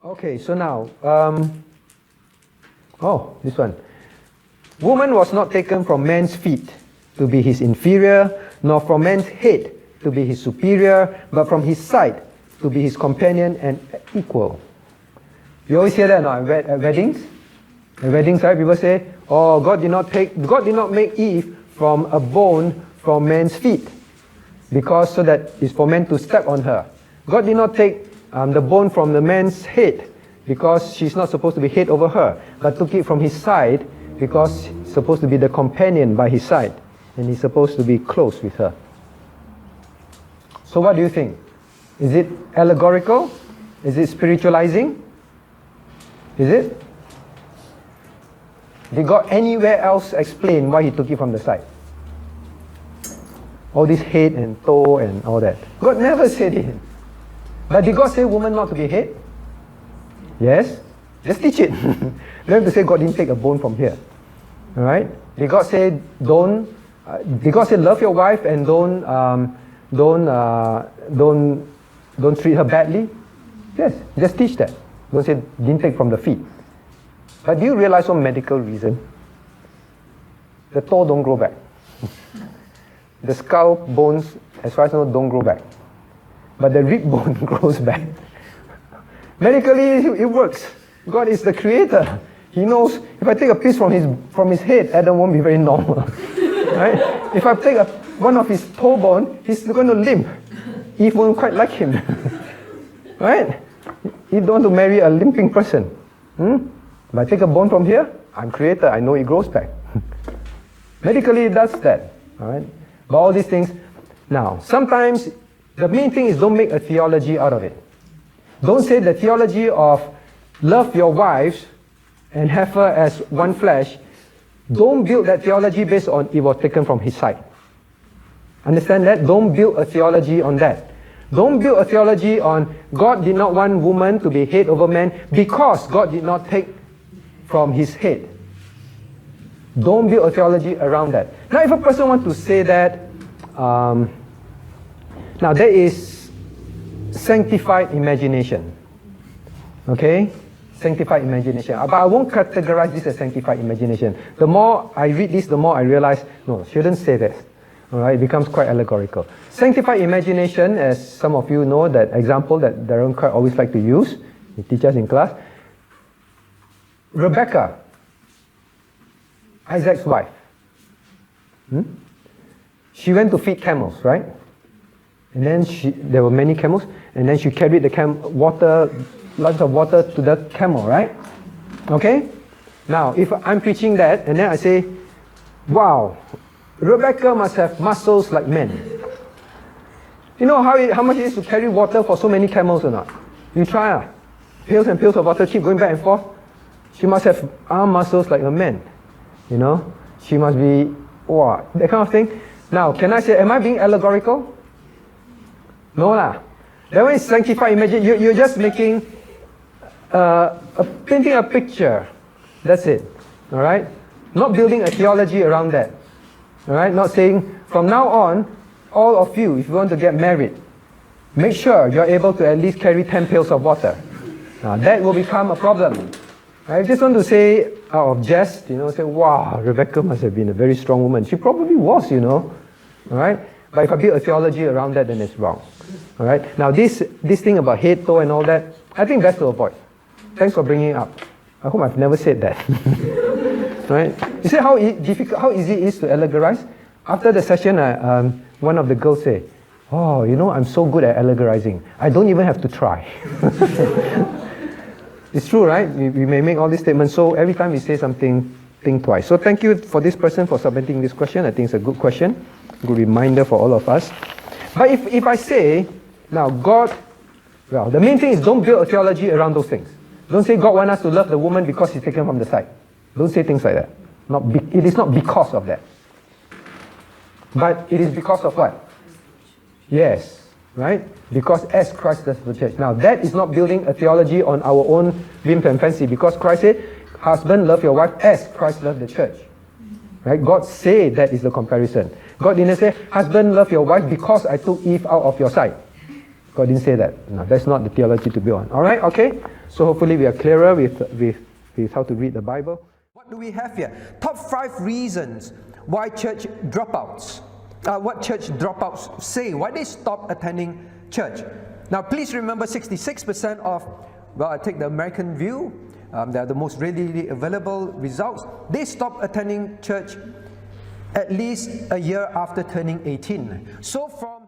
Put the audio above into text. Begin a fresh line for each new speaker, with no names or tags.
Okay, so now, this one. Woman was not taken from man's feet to be his inferior, nor from man's head to be his superior, but from his side to be his companion and equal. You always hear that at weddings? At weddings, right? People say, oh, God did not make Eve from a bone from man's feet, because so that it's for men to step on her. God did not take the bone from the man's head, because she's not supposed to be head over her, but took it from his side, because he's supposed to be the companion by his side, and he's supposed to be close with her. So what do you think? Is it allegorical? Is it spiritualizing? Is it? Did God anywhere else explain why he took it from the side? All this head and toe and all that. God never said it. But did God say woman not to be head? Yes? Just teach it. Don't have to say God didn't take a bone from here. Alright? Did God say did God say love your wife and don't treat her badly? Yes, just teach that. Don't say didn't take from the feet. But do you realize for medical reason? The toe don't grow back. The skull bones, as far as I know, don't grow back. But the rib bone grows back. Medically, it works. God is the creator. He knows if I take a piece from his head, Adam won't be very normal. Right? If I take one of his toe bone, he's going to limp. Eve won't quite like him. Right? You don't want to marry a limping person. If I take a bone from here, I'm creator, I know it grows back. Medically, it does that. Alright? But all these things, now, sometimes the main thing is don't make a theology out of it. Don't say the theology of love your wives and have her as one flesh. Don't build that theology based on it was taken from his side. Understand that? Don't build a theology on that. Don't build a theology on God did not want woman to be head over man because God did not take from his head. Don't build a theology around that. Now if a person wants to say that, now there is sanctified imagination. Okay? Sanctified imagination. But I won't categorize this as sanctified imagination. The more I read this, the more I realize, no, shouldn't say that. Alright, it becomes quite allegorical. Sanctified imagination, as some of you know, that example that Darren quite always like to use, he teaches in class. Rebecca, Isaac's wife. She went to feed camels, right? And then there were many camels, and then she carried the lots of water to the camel, right? Okay? Now, if I'm preaching that, and then I say, wow, Rebecca must have muscles like men. You know how much it is to carry water for so many camels or not? You try. Pails and pails of water, keep going back and forth. She must have arm muscles like a man. You know? She must be, wow, that kind of thing. Now, can I say, am I being allegorical? No lah. That one is sanctified imagine. You're just making, painting a picture. That's it. Alright? Not building a theology around that. Alright? Not saying, from now on, all of you, if you want to get married, make sure you're able to at least carry 10 pails of water. Now, that will become a problem. I just want to say, out of jest, say, wow, Rebecca must have been a very strong woman. She probably was, Alright? But if I build a theology around that, then it's wrong. Alright? Now, this thing about head, toe, and all that, I think best to avoid. Thanks for bringing it up. I hope I've never said that. Right? You see how easy it is to allegorize? After the session, one of the girls said, oh, I'm so good at allegorizing. I don't even have to try. It's true, right? We may make all these statements, so every time we say something, think twice. So thank you for this person for submitting this question. I think it's a good question, good reminder for all of us. But if I say, now God, well, the main thing is don't build a theology around those things. Don't say God wants us to love the woman because he's taken from the side. Don't say things like that. It is not because of that. But it is because of what? Yes, right? Because as Christ does the church. Now that is not building a theology on our own whim and fancy, because Christ said, husband, love your wife as Christ loved the church. Right? God said that is the comparison. God didn't say, husband, love your wife because I took Eve out of your side. God didn't say that. No, that's not the theology to build on. Alright, okay? So hopefully we are clearer with how to read the Bible.
What do we have here? Top 5 reasons why church dropouts, what church dropouts say, why they stop attending church. Now please remember 66% of, well, I take the American view, they're the most readily available results. They stop attending church at least a year after turning 18. So from